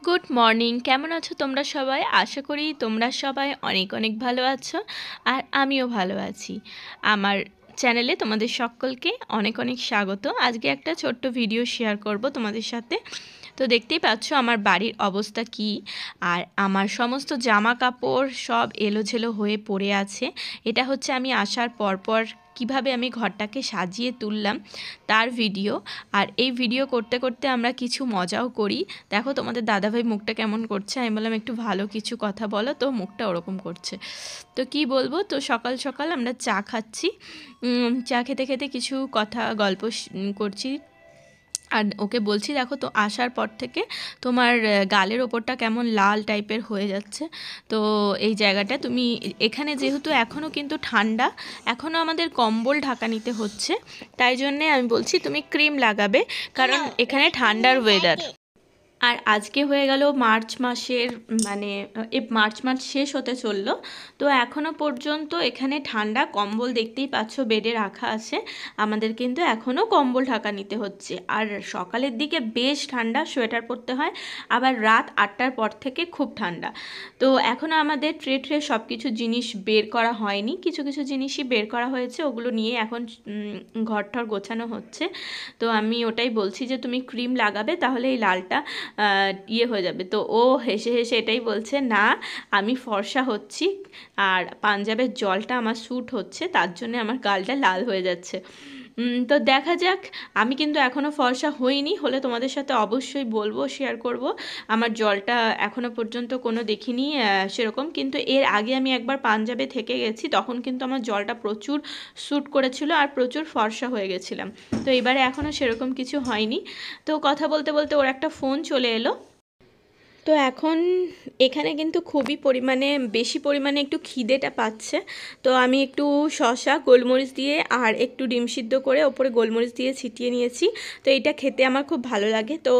Good morning. কেমন আছো তোমরা সবাই? আশা করি তোমরা সবাই অনেক অনেক ভালো আছো, আর আমিও ভালো আছি। আমার চ্যানেলে তোমাদের সকলকে অনেক অনেক স্বাগত। আজকে একটা ছোট্ট ভিডিও শেয়ার করব তোমাদের সাথে। তো দেখতেই পাচ্ছ আমার বাড়ির অবস্থা কি, আর আমার সমস্ত জামা কাপড় সব এলোঝেলো হয়ে পড়ে আছে। এটা হচ্ছে আমি আসার পরপর কিভাবে আমি ঘরটাকে সাজিয়ে তুললাম তার ভিডিও। আর এই ভিডিও করতে করতে আমরা কিছু মজাও করি। দেখো তোমাদের দাদাভাই মুখটা কেমন করছে, আমি বললাম একটু ভালো কিছু কথা বলো, তো মুখটা ওরকম করছে। তো কি বলবো, তো সকাল সকাল আমরা চা খাচ্ছি, চা খেতে খেতে কিছু কথা গল্প করছি। আর ওকে বলছি দেখো তো আসার পর থেকে তোমার গালের ওপরটা কেমন লাল টাইপের হয়ে যাচ্ছে। তো এই জায়গাটা তুমি এখানে যেহেতু এখনও কিন্তু ঠান্ডা, এখনও আমাদের কম্বল ঢাকা নিতে হচ্ছে, তাই জন্যে আমি বলছি তুমি ক্রিম লাগাবে, কারণ এখানে ঠান্ডার ওয়েদার। আর আজকে হয়ে গেল মার্চ মাসের, মানে মার্চ মাস শেষ হতে চললো। তো এখনও পর্যন্ত এখানে ঠান্ডা কম্বল দেখতেই পাচ্ছ বেডে রাখা আছে, আমাদের কিন্তু এখনও কম্বল ঢাকা নিতে হচ্ছে। আর সকালের দিকে বেশ ঠান্ডা, সোয়েটার পরতে হয়, আবার রাত 8টার পর থেকে খুব ঠান্ডা। তো এখনও আমাদের ট্রে সব কিছু জিনিস বের করা হয়নি, কিছু কিছু জিনিসই বের করা হয়েছে, ওগুলো নিয়ে এখন ঘরটর গোছানো হচ্ছে। তো আমি ওটাই বলছি যে তুমি ক্রিম লাগাবে, তাহলে এই লালটা ইয়ে হয়ে যাবে। তো ও হেসে হেসে এটাই বলছে, না আমি ফর্সা হচ্ছি আর পাঞ্জাবের জলটা আমার স্যুট হচ্ছে, তার জন্য আমার গালটা লাল হয়ে যাচ্ছে। তো দেখা যাক। আমি কিন্তু এখনও ফর্সা হইনি, হলে তোমাদের সাথে অবশ্যই বলবো, শেয়ার করব। আমার জলটা এখনও পর্যন্ত কোনো দেখিনি সেরকম, কিন্তু এর আগে আমি একবার পাঞ্জাবে থেকে গেছি, তখন কিন্তু আমার জলটা প্রচুর স্যুট করেছিল আর প্রচুর ফর্সা হয়ে গেছিলাম। তো এবারে এখনও সেরকম কিছু হয়নি। তো কথা বলতে বলতে ওর একটা ফোন চলে এলো। তো এখন এখানে কিন্তু খুবই পরিমাণে বেশি পরিমাণে একটু খিদেটা পাচ্ছে। তো আমি একটু শসা গোলমরিচ দিয়ে আর একটু ডিম সিদ্ধ করে ওপরে গোলমরিচ দিয়ে ছিটিয়ে নিয়েছি। তো এটা খেতে আমার খুব ভালো লাগে। তো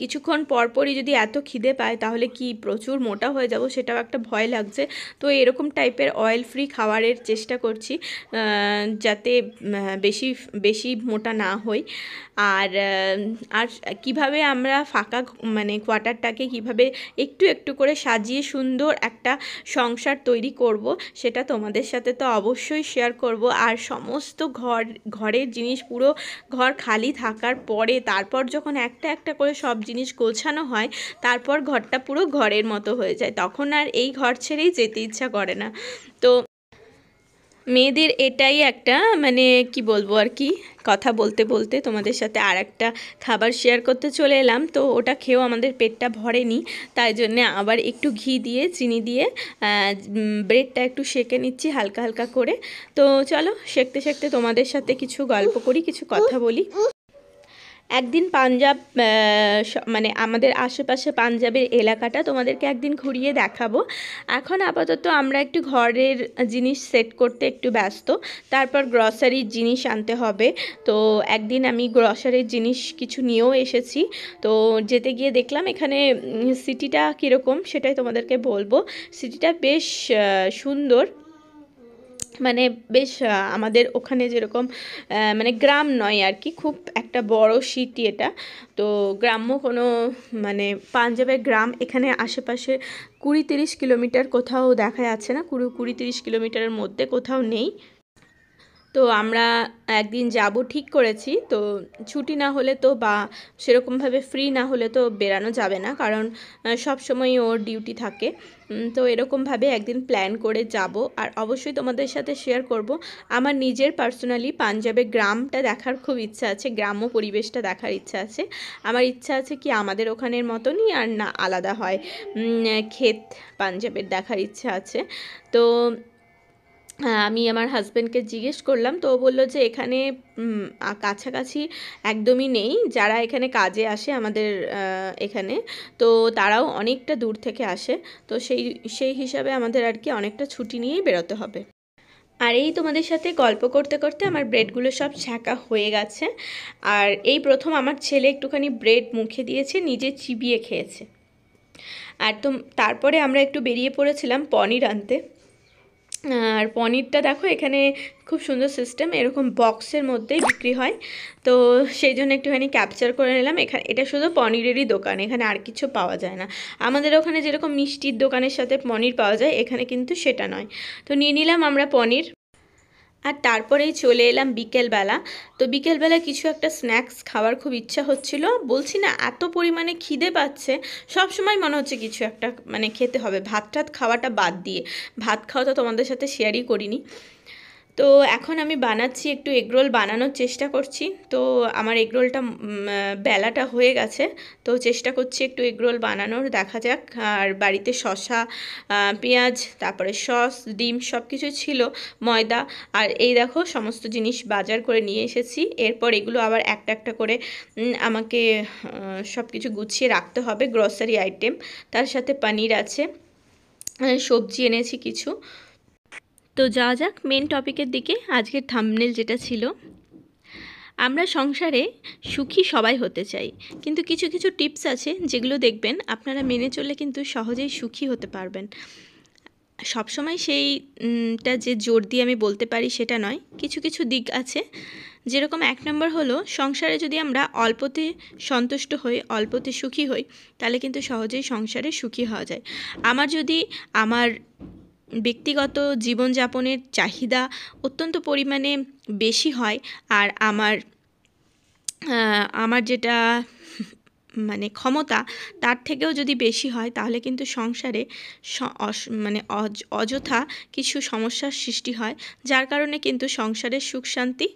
কিছুক্ষণ পরপরই যদি এত খিদে পায় তাহলে কি প্রচুর মোটা হয়ে যাব, সেটাও একটা ভয় লাগছে। তো এরকম টাইপের অয়েল ফ্রি খাবারের চেষ্টা করছি, যাতে বেশি বেশি মোটা না হই। আর আর কিভাবে আমরা ফাঁকা মানে কোয়ার্টারটাকে কিভাবে একটু একটু করে সাজিয়ে সুন্দর একটা সংসার তৈরি করব, সেটা তোমাদের সাথে তো অবশ্যই শেয়ার করব। আর সমস্ত ঘরের জিনিস পুরো ঘর খালি থাকার পরে তারপর যখন একটা একটা করে সব জিনিস গোছানো হয়, তারপর ঘরটা পুরো ঘরের মতো হয়ে যায়, তখন আর এই ঘর ছেড়েই যেতে ইচ্ছা করে না। তো মেয়েদের এটাই একটা, মানে কি বলবো আর কি, কথা বলতে বলতে তোমাদের সাথে আর একটা খাবার শেয়ার করতে চলে এলাম। তো ওটা খেয়েও আমাদের পেটটা ভরেনি, তাই জন্যে আবার একটু ঘি দিয়ে চিনি দিয়ে ব্রেডটা একটু সেঁকে নিচ্ছি হালকা হালকা করে। তো চলো সেঁকতে সেঁকতে তোমাদের সাথে কিছু গল্প করি, কিছু কথা বলি। একদিন পাঞ্জাব, মানে আমাদের আশেপাশে পাঞ্জাবের এলাকাটা তোমাদেরকে একদিন ঘুরিয়ে দেখাবো। এখন আপাতত আমরা একটু ঘরের জিনিস সেট করতে একটু ব্যস্ত, তারপর গ্রসারির জিনিস আনতে হবে। তো একদিন আমি গ্রসারির জিনিস কিছু নিয়েও এসেছি। তো যেতে গিয়ে দেখলাম এখানে সিটিটা কীরকম সেটাই তোমাদেরকে বলবো। সিটিটা বেশ সুন্দর, মানে বেশ আমাদের ওখানে যেরকম মানে গ্রাম নয় আর কি, খুব একটা বড় সিটি এটা। তো গ্রাম্য কোনো, মানে পাঞ্জাবের গ্রাম এখানে আশেপাশে 20-30 কিলোমিটার কোথাও দেখা যাচ্ছে না, 20-30 কিলোমিটারের মধ্যে কোথাও নেই। তো আমরা একদিন যাব ঠিক করেছি। তো ছুটি না হলে তো বা সেরকমভাবে ফ্রি না হলে তো বেরানো যাবে না, কারণ সব সময় ওর ডিউটি থাকে। তো এরকমভাবে একদিন প্ল্যান করে যাব, আর অবশ্যই তোমাদের সাথে শেয়ার করব। আমার নিজের পার্সোনালি পাঞ্জাবে গ্রামটা দেখার খুব ইচ্ছা আছে, গ্রাম্য পরিবেশটা দেখার ইচ্ছা আছে। আমার ইচ্ছা আছে কি আমাদের ওখানের মতনই, আর না আলাদা হয়, ক্ষেত পাঞ্জাবের দেখার ইচ্ছা আছে। তো আমি আমার হাজব্যান্ডকে জিজ্ঞেস করলাম, তো ও বললো যে এখানে কাছাকাছি একদমই নেই, যারা এখানে কাজে আসে আমাদের এখানে, তো তারাও অনেকটা দূর থেকে আসে। তো সেই হিসাবে আমাদের আর কি অনেকটা ছুটি নিয়েই বেরোতে হবে। আর এই তোমাদের সাথে গল্প করতে করতে আমার ব্রেডগুলো সব ছ্যাঁকা হয়ে গেছে। আর এই প্রথম আমার ছেলে একটুখানি ব্রেড মুখে দিয়েছে, নিজে চিবিয়ে খেয়েছে। আর তো তারপরে আমরা একটু বেরিয়ে পড়েছিলাম পনির আনতে। আর পনিরটা দেখো এখানে খুব সুন্দর সিস্টেম, এরকম বক্সের মধ্যেই বিক্রি হয়, তো সেই জন্য একটুখানি ক্যাপচার করে নিলাম। এখানে এটা শুধু পনিরেরই দোকান, এখানে আর কিছু পাওয়া যায় না। আমাদের ওখানে যেরকম মিষ্টির দোকানের সাথে পনির পাওয়া যায়, এখানে কিন্তু সেটা নয়। তো নিয়ে নিলাম আমরা পনির, আর তারপরেই চলে এলাম বিকেলবেলা। তো বিকেলবেলা কিছু একটা স্ন্যাক্স খাওয়ার খুব ইচ্ছা হচ্ছিল, বলছি না এত পরিমাণে খিদে পাচ্ছে, সব সময় মনে হচ্ছে কিছু একটা মানে খেতে হবে, ভাত টাত খাওয়াটা বাদ দিয়ে। ভাত খাওয়া তো তোমাদের সাথে শেয়ারই করিনি। তো এখন আমি বানাচ্ছি, একটু এগরোল বানানোর চেষ্টা করছি। তো আমার এগরোলটা বেলাটা হয়ে গেছে, তো চেষ্টা করছি একটু এগরোল বানানোর, দেখা যাক। আর বাড়িতে শসা, পেঁয়াজ, তারপরে সস, ডিম সব কিছু ছিল, ময়দা, আর এই দেখো সমস্ত জিনিস বাজার করে নিয়ে এসেছি। এরপর এগুলো আবার একটা একটা করে আমাকে সব কিছু গুছিয়ে রাখতে হবে, গ্রসারি আইটেম। তার সাথে পনির আছে, সবজি এনেছি কিছু। তো যাওয়া যাক মেন টপিকের দিকে। আজকের থাম্বনেল যেটা ছিল, আমরা সংসারে সুখী সবাই হতে চাই, কিন্তু কিছু কিছু টিপস আছে যেগুলো দেখবেন আপনারা মেনে চললে কিন্তু সহজেই সুখী হতে পারবেন। সবসময় সেইটা যে জোর দিয়ে আমি বলতে পারি সেটা নয়, কিছু কিছু দিক আছে। যেরকম 1 নম্বর হলো, সংসারে যদি আমরা অল্পতে সন্তুষ্ট হই, অল্পতে সুখী হই, তাহলে কিন্তু সহজেই সংসারে সুখী হওয়া যায়। আমার ব্যক্তিগত জীবনযাপনের চাহিদা অত্যন্ত পরিমাণে বেশি হয়, আর আমার যেটা মানে ক্ষমতা তার থেকেও যদি বেশি হয়, তাহলে কিন্তু সংসারে মানে অযথা কিছু সমস্যার সৃষ্টি হয়, যার কারণে কিন্তু সংসারের সুখ শান্তি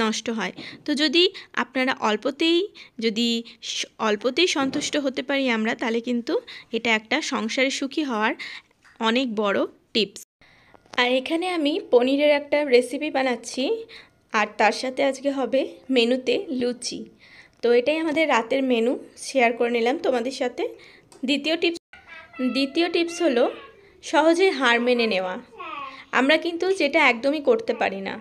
নষ্ট হয়। তো যদি আপনারা অল্পতেই সন্তুষ্ট হতে পারি আমরা, তাহলে কিন্তু এটা একটা সংসারে সুখী হওয়ার অনেক বড় টিপস। আর এখানে আমি পনিরের একটা রেসিপি বানাচ্ছি, আর তার সাথে আজকে হবে মেনুতে লুচি। তো এটাই আমাদের রাতের মেনু, শেয়ার করে নিলাম তোমাদের সাথে। দ্বিতীয় টিপস হলো সহজে হার মেনে নেওয়া। আমরা কিন্তু যেটা একদমই করতে পারি না,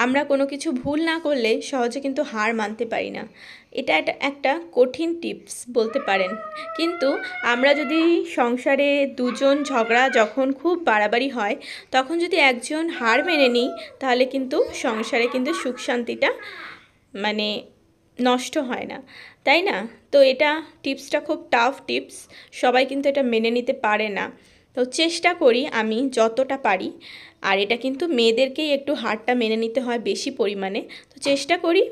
আমরা কোনো কিছু ভুল না করলে সহজে কিন্তু হার মানতে পারি না। এটা একটা কঠিন টিপস বলতে পারেন, কিন্তু আমরা যদি সংসারে দুজন ঝগড়া যখন খুব বাড়াবাড়ি হয়, তখন যদি একজন হার মেনে নিই, তাহলে কিন্তু সংসারে কিন্তু সুখ শান্তিটা মানে নষ্ট হয় না, তাই না? তো এটা টিপসটা খুব টাফ টিপস, সবাই কিন্তু এটা মেনে নিতে পারে না। তো চেষ্টা করি আমি যতটা পারি, আর এটা কিন্তু মেয়েদেরকেই একটু হারটা মেনে নিতে হয় বেশি পরিমাণে। তো চেষ্টা করি,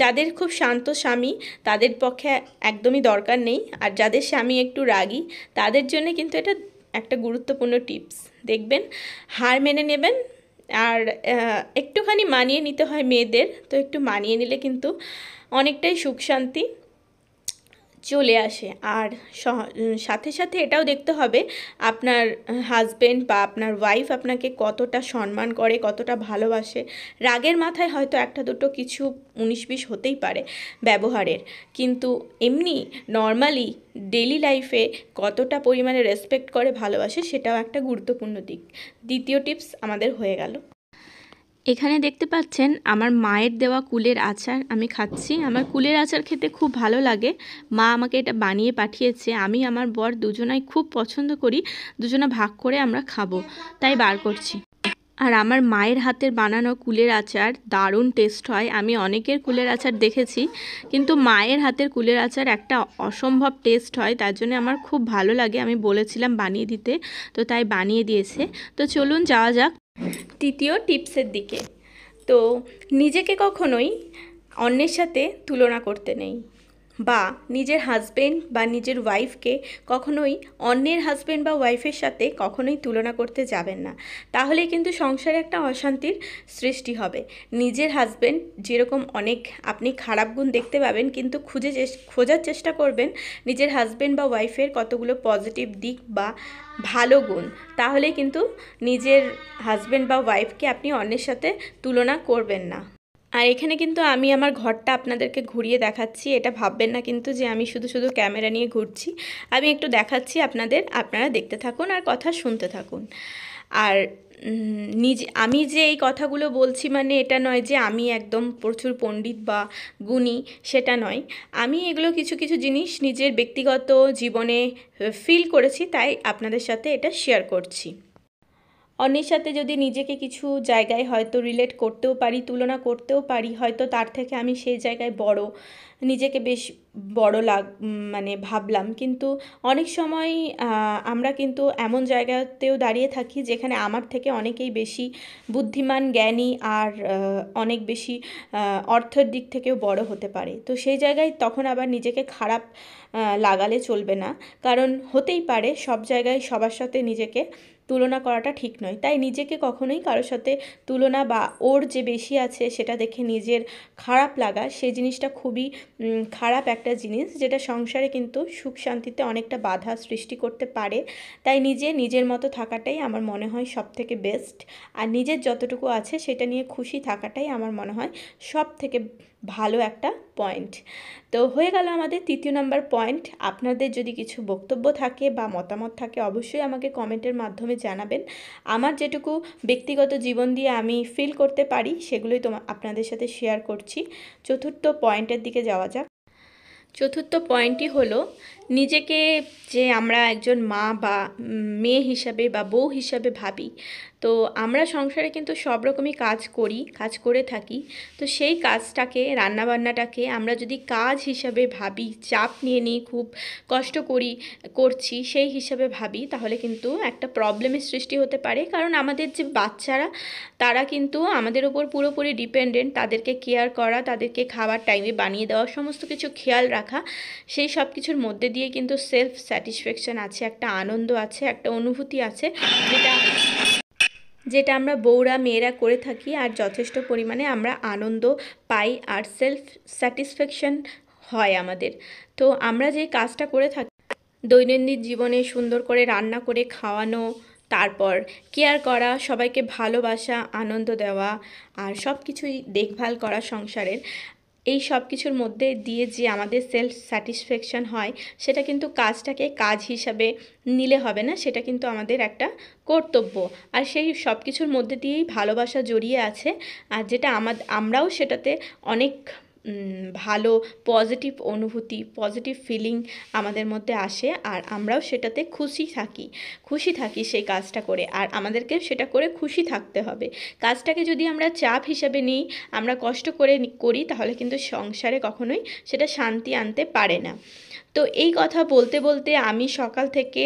যাদের খুব শান্ত স্বামী তাদের পক্ষে একদমই দরকার নেই, আর যাদের স্বামী একটু রাগী তাদের জন্য কিন্তু এটা একটা গুরুত্বপূর্ণ টিপস। দেখবেন হার মেনে নেবেন, আর একটুখানি মানিয়ে নিতে হয় মেয়েদের, তো একটু মানিয়ে নিলে কিন্তু অনেকটাই সুখ শান্তি চলে আসে। আর সাথে সাথে এটাও দেখতে হবে আপনার হাজবেন্ড বা আপনার ওয়াইফ আপনাকে কতটা সম্মান করে, কতটা ভালোবাসে। রাগের মাথায় হয়তো একটা দুটো কিছু 19-20 হতেই পারে ব্যবহারের, কিন্তু এমনি নর্মালি ডেইলি লাইফে কতটা পরিমাণে রেসপেক্ট করে, ভালোবাসে, সেটাও একটা গুরুত্বপূর্ণ দিক। দ্বিতীয় টিপস আমাদের হয়ে গেল। এখানে দেখতে পাচ্ছেন আমার মায়ের দেওয়া কুলের আচার আমি খাচ্ছি। আমার কুলের আচার খেতে খুব ভালো লাগে, মা আমাকে এটা বানিয়ে পাঠিয়েছে। আমি আমার বর দুজনাই খুব পছন্দ করি, দুজনা ভাগ করে আমরা খাবো, তাই বার করছি। আর আমার মায়ের হাতের বানানো কুলের আচার দারুণ টেস্ট হয়। আমি অনেকের কুলের আচার দেখেছি, কিন্তু মায়ের হাতের কুলের আচার একটা অসম্ভব টেস্ট হয়, তার জন্য আমার খুব ভালো লাগে। আমি বলেছিলাম বানিয়ে দিতে, তো তাই বানিয়ে দিয়েছে। তো চলুন যাওয়া যাক তৃতীয় টিপসের দিকে। তো নিজেকে কখনোই অন্যের সাথে তুলনা করতে নেই, বা নিজের হাজবেন্ড বা নিজের ওয়াইফকে কখনোই অন্যের হাজবেন্ড বা ওয়াইফের সাথে কখনোই তুলনা করতে যাবেন না, তাহলেই কিন্তু সংসারে একটা অশান্তির সৃষ্টি হবে। নিজের হাজবেন্ড যেরকম অনেক আপনি খারাপ গুণ দেখতে পাবেন, কিন্তু খোঁজার চেষ্টা করবেন নিজের হাজবেন্ড বা ওয়াইফের কতগুলো পজিটিভ দিক বা ভালো গুণ, তাহলে কিন্তু নিজের হাজবেন্ড বা ওয়াইফকে আপনি অন্যের সাথে তুলনা করবেন না। আর এখানে কিন্তু আমি আমার ঘরটা আপনাদেরকে ঘুরিয়ে দেখাচ্ছি, এটা ভাববেন না কিন্তু যে আমি শুধু শুধু ক্যামেরা নিয়ে ঘুরছি। আমি একটু দেখাচ্ছি আপনাদের, আপনারা দেখতে থাকুন আর কথা শুনতে থাকুন। আর আমি যে এই কথাগুলো বলছি মানে এটা নয় যে আমি একদম প্রচুর পণ্ডিত বা গুণী, সেটা নয়। আমি এগুলো কিছু কিছু জিনিস নিজের ব্যক্তিগত জীবনে ফিল করেছি, তাই আপনাদের সাথে এটা শেয়ার করছি। অন্যের সাথে যদি নিজেকে কিছু জায়গায় হয়তো রিলেট করতেও পারি, তুলনা করতেও পারি, হয়তো তার থেকে আমি সেই জায়গায় বড়, নিজেকে বেশ বড় মানে ভাবলাম। কিন্তু অনেক সময় আমরা কিন্তু এমন জায়গাতেও দাঁড়িয়ে থাকি যেখানে আমার থেকে অনেকেই বেশি বুদ্ধিমান, জ্ঞানী আর অনেক বেশি অর্থের দিক থেকেও বড় হতে পারে। তো সেই জায়গায় তখন আবার নিজেকে খারাপ লাগালে চলবে না, কারণ হতেই পারে সব জায়গায় সবার সাথে নিজেকে তুলনা করাটা ঠিক নয়। তাই নিজেকে কখনোই কারোর সাথে তুলনা বা ওর যে বেশি আছে সেটা দেখে নিজের খারাপ লাগা, সেই জিনিসটা খুবই খারাপ একটা জিনিস, যেটা সংসারে কিন্তু সুখ শান্তিতে অনেকটা বাধা সৃষ্টি করতে পারে। তাই নিজের মতো থাকাটাই আমার মনে হয় সব থেকে বেস্ট। আর নিজের যতটুকু আছে সেটা নিয়ে খুশি থাকাটাই আমার মনে হয় সব থেকে ভালো একটা পয়েন্ট। তো হয়ে গেল আমাদের 3 নম্বর পয়েন্ট। আপনাদের যদি কিছু বক্তব্য থাকে বা মতামত থাকে অবশ্যই আমাকে কমেন্টের মাধ্যমে জানাবেন। আমার যেটুকু ব্যক্তিগত জীবন দিয়ে আমি ফিল করতে পারি সেগুলোই আপনাদের সাথে শেয়ার করছি। 4র্থ পয়েন্টের দিকে যাওয়া যাক। 4র্থ পয়েন্টটি হলো নিজেকে যে আমরা একজন মা বা মেয়ে হিসাবে বা বউ হিসাবে ভাবি। তো আমরা সংসারে কিন্তু সব রকমই কাজ করে থাকি। তো সেই কাজটাকে, রান্নাবান্নাটাকে আমরা যদি কাজ হিসাবে ভাবি, চাপ নিয়ে নিই, খুব কষ্ট করছি সেই হিসাবে ভাবি, তাহলে কিন্তু একটা প্রবলেমের সৃষ্টি হতে পারে। কারণ আমাদের যে বাচ্চারা, তারা কিন্তু আমাদের ওপর পুরোপুরি ডিপেন্ডেন্ট। তাদেরকে কেয়ার করা, তাদেরকে খাবার টাইমে বানিয়ে দেওয়া, সমস্ত কিছু খেয়াল রাখা, সেই সব কিছুর মধ্যে দিয়ে কিন্তু সেলফ স্যাটিসফ্যাকশান আছে, একটা আনন্দ আছে, একটা অনুভূতি আছে, যেটা আমরা বউরা মেয়েরা করে থাকি। আর যথেষ্ট পরিমাণে আমরা আনন্দ পাই আর সেলফ স্যাটিসফ্যাকশান হয় আমাদের। তো আমরা যে কাজটা করে থাকি দৈনন্দিন জীবনে, সুন্দর করে রান্না করে খাওয়ানো, তারপর কেয়ার করা, সবাইকে ভালোবাসা, আনন্দ দেওয়া, আর সব কিছুই দেখভাল করা সংসারের, এই সব কিছুর মধ্যে দিয়ে যে আমাদের সেলফ স্যাটিসফ্যাকশান হয়, সেটা কিন্তু কাজটাকে কাজ হিসাবে নিলে হবে না, সেটা কিন্তু আমাদের একটা কর্তব্য। আর সেই সব কিছুর মধ্যে দিয়েই ভালোবাসা জড়িয়ে আছে। আর যেটা আমরাও সেটাতে অনেক ভালো পজিটিভ অনুভূতি, পজিটিভ ফিলিং আমাদের মধ্যে আসে। আর আমরাও সেটাতে খুশি থাকি সেই কাজটা করে। আর আমাদেরকে সেটা করে খুশি থাকতে হবে। কাজটাকে যদি আমরা চাপ হিসাবে নিই, আমরা কষ্ট করে করি, তাহলে কিন্তু সংসারে কখনোই সেটা শান্তি আনতে পারে না। তো এই কথা বলতে বলতে আমি সকাল থেকে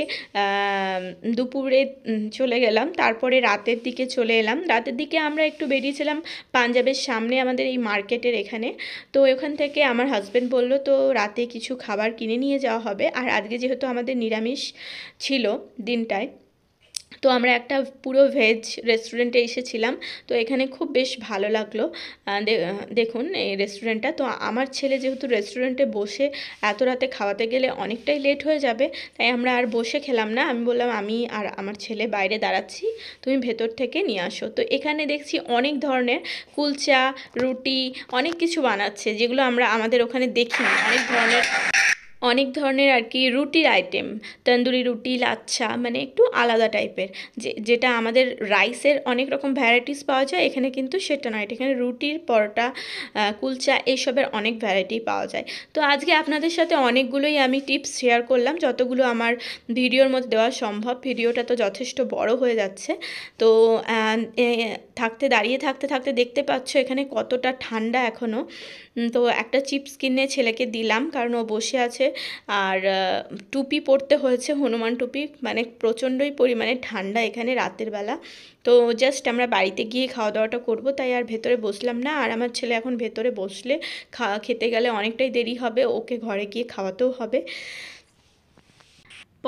দুপুরে চলে গেলাম, তারপরে রাতের দিকে চলে এলাম। রাতের দিকে আমরা একটু বেরিয়েছিলাম পাঞ্জাবের সামনে আমাদের এই মার্কেটের এখানে। তো ওখান থেকে আমার হাজব্যান্ড বললো তো রাতে কিছু খাবার কিনে নিয়ে যাওয়া হবে। আর আজকে যেহেতু আমাদের নিরামিষ ছিল দিনটায়, তো আমরা একটা পুরো ভেজ রেস্টুরেন্টে এসেছিলাম। তো এখানে খুব বেশ ভালো লাগলো। দেখুন এই রেস্টুরেন্টটা। তো আমার ছেলে যেহেতু রেস্টুরেন্টে বসে এত রাতে খাওয়াতে গেলে অনেকটাই লেট হয়ে যাবে, তাই আমরা আর বসে খেলাম না। আমি বললাম আমি আর আমার ছেলে বাইরে দাঁড়াচ্ছি, তুমি ভেতর থেকে নিয়ে আসো। তো এখানে দেখছি অনেক ধরনের কুলচা, রুটি, অনেক কিছু বানাচ্ছে, যেগুলো আমরা আমাদের ওখানে দেখিনি। অনেক ধরনের আর কি রুটির আইটেম, তন্দুরি রুটি, লাচ্ছা, মানে একটু আলাদা টাইপের। যেটা আমাদের রাইসের অনেক রকম ভ্যারাইটিস পাওয়া যায়, এখানে কিন্তু সেটা নয়। এখানে রুটির, পরোটা, কুলচা, এইসবের অনেক ভ্যারাইটি পাওয়া যায়। তো আজকে আপনাদের সাথে অনেকগুলোই আমি টিপস শেয়ার করলাম, যতগুলো আমার ভিডিওর মধ্যে দেওয়া সম্ভব। ভিডিওটা তো যথেষ্ট বড় হয়ে যাচ্ছে। তো দাঁড়িয়ে থাকতে দেখতে পাচ্ছ এখানে কতটা ঠান্ডা এখনও। তো একটা চিপস কিনে ছেলেকে দিলাম, কারণ ও বসে আছে। আর টুপি পরতে হয়েছে, হনুমান টুপি, মানে প্রচণ্ডই পরিমাণে ঠান্ডা এখানে রাতের বেলা। তো জাস্ট আমরা বাড়িতে গিয়ে খাওয়া দাওয়াটা করবো, তাই আর ভেতরে বসলাম না। আর আমার ছেলে এখন ভেতরে বসলে খেতে গেলে অনেকটাই দেরি হবে, ওকে ঘরে গিয়ে খাওয়াতেও হবে।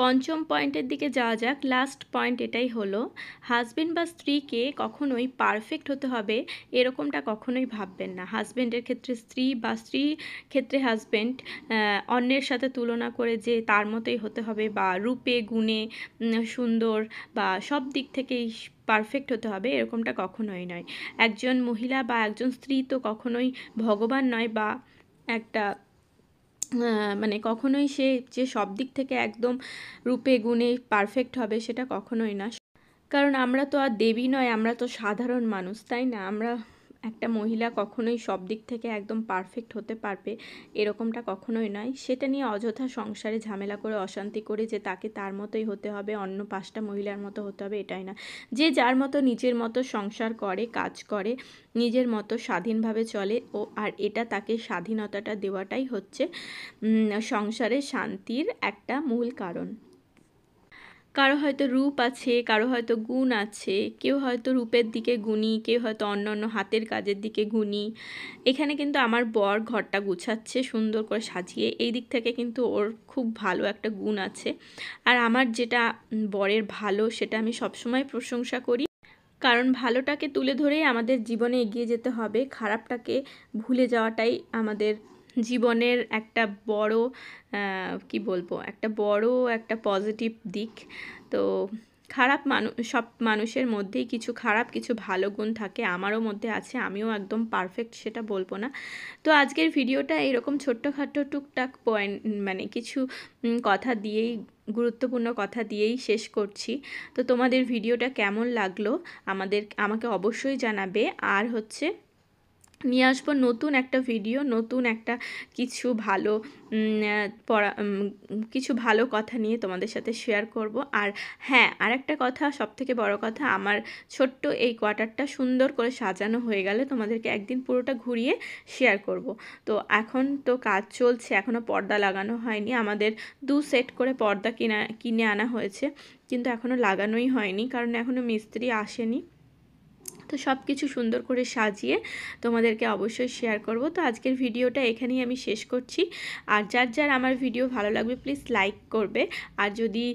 পঞ্চম পয়েন্টের দিকে যাওয়া যাক। লাস্ট পয়েন্ট এটাই হলো, হাজবেন্ড বা স্ত্রীকে কখনোই পারফেক্ট হতে হবে এরকমটা কখনোই ভাববেন না। হাজব্যান্ডের ক্ষেত্রে স্ত্রী বা স্ত্রীর ক্ষেত্রে হাজব্যান্ড অন্যের সাথে তুলনা করে যে তার মতোই হতে হবে, বা রূপে গুণে সুন্দর বা সব দিক থেকেই পারফেক্ট হতে হবে, এরকমটা কখনোই নয়। একজন মহিলা বা একজন স্ত্রী তো কখনোই ভগবান নয়, বা একটা মানে কখনোই সে যে সব দিক থেকে একদম রূপে গুণে পারফেক্ট হবে সেটা কখনোই না। কারণ আমরা তো আর দেবী নয়, আমরা তো সাধারণ মানুষ, তাই না? আমরা একটা মহিলা কখনোই সব দিক থেকে একদম পারফেক্ট হতে পারবে এরকমটা কখনোই নয়। সেটা নিয়ে অযথা সংসারে ঝামেলা করে অশান্তি করে যে তাকে তার মতোই হতে হবে, অন্য 5টা মহিলার মতো হতে হবে, এটাই না। যে যার মতো নিজের মতো সংসার করে, কাজ করে, নিজের মতো স্বাধীনভাবে চলে আর এটা তাকে স্বাধীনতাটা দেওয়াটাই হচ্ছে সংসারের শান্তির একটা মূল কারণ। কারো হয়তো রূপ আছে, কারো হয়তো গুণ আছে, কেউ হয়তো রূপের দিকে গুণী, কেউ হয়তো অন্য হাতের কাজের দিকে গুণী। এখানে কিন্তু আমার বর ঘরটা গুছাচ্ছে সুন্দর করে সাজিয়ে, এই দিক থেকে কিন্তু ওর খুব ভালো একটা গুণ আছে। আর আমার যেটা বরের ভালো সেটা আমি সবসময় প্রশংসা করি, কারণ ভালোটাকে তুলে ধরেই আমাদের জীবনে এগিয়ে যেতে হবে। খারাপটাকে ভুলে যাওয়াটাই আমাদের জীবনের একটা বড় কি বলবো, একটা পজিটিভ দিক। তো সব মানুষের মধ্যেই কিছু খারাপ কিছু ভালো গুণ থাকে, আমারও মধ্যে আছে, আমিও একদম পারফেক্ট সেটা বলবো না। তো আজকের ভিডিওটা এরকম ছোট্টখাটো টুকটাক পয়েন্ট মানে কিছু কথা দিয়েই, গুরুত্বপূর্ণ কথা দিয়েই শেষ করছি। তো তোমাদের ভিডিওটা কেমন লাগলো আমাকে অবশ্যই জানাবে। আর হচ্ছে নিয়ে আসবো নতুন একটা ভিডিও, নতুন একটা কিছু ভালো কিছু ভালো কথা নিয়ে তোমাদের সাথে শেয়ার করব। আর হ্যাঁ, আরেকটা কথা, সবথেকে বড় কথা, আমার ছোট্ট এই কোয়ার্টারটা সুন্দর করে সাজানো হয়ে গেলে তোমাদেরকে একদিন পুরোটা ঘুরিয়ে শেয়ার করব। তো এখন তো কাজ চলছে, এখনও পর্দা লাগানো হয়নি। আমাদের 2 সেট করে পর্দা কিনে আনা হয়েছে, কিন্তু এখনও লাগানোই হয়নি, কারণ এখনও মিস্ত্রি আসেনি। তো সব কিছু সুন্দর করে সাজিয়ে তোমাদেরকে অবশ্যই শেয়ার করব। তো আজকের ভিডিওটা এখানেই আমি শেষ করছি। আর যার আমার ভিডিও ভালো লাগবে প্লিজ লাইক করবে, আর যদি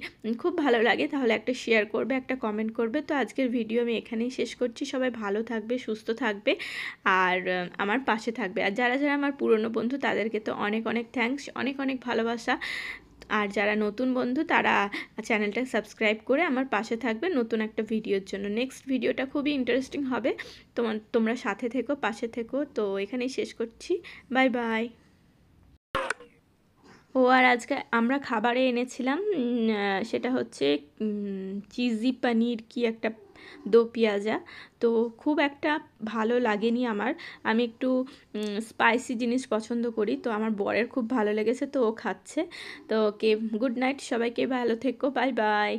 খুব ভালো লাগে তাহলে একটা শেয়ার করবে, একটা কমেন্ট করবে। তো আজকের ভিডিও আমি এখানেই শেষ করছি। সবাই ভালো থাকবে, সুস্থ থাকবে, আর আমার পাশে থাকবে। আর যারা আমার পুরনো বন্ধু তাদেরকে তো অনেক অনেক থ্যাঙ্কস, অনেক অনেক ভালোবাসা। আর যারা নতুন বন্ধু তারা চ্যানেলটা সাবস্ক্রাইব করে আমার পাশে থাকবে নতুন একটা ভিডিওর জন্য। নেক্সট ভিডিওটা খুবই ইন্টারেস্টিং হবে, তোমরা সাথে থেকো, পাশে থেকো। তো এখানেই শেষ করছি, বাই বাই। আর আজকে আমরা খাবারে এনেছিলাম, সেটা হচ্ছে চিজি পনির কি একটা, দো পেঁয়াজা। তো খুব একটা ভালো লাগেনি আমার, আমি একটু স্পাইসি জিনিস পছন্দ করি। তো আমার বরের খুব ভালো লেগেছে, তো ও খাচ্ছে। তো গুড নাইট সবাইকে, ভালো থেকো, বাই বাই।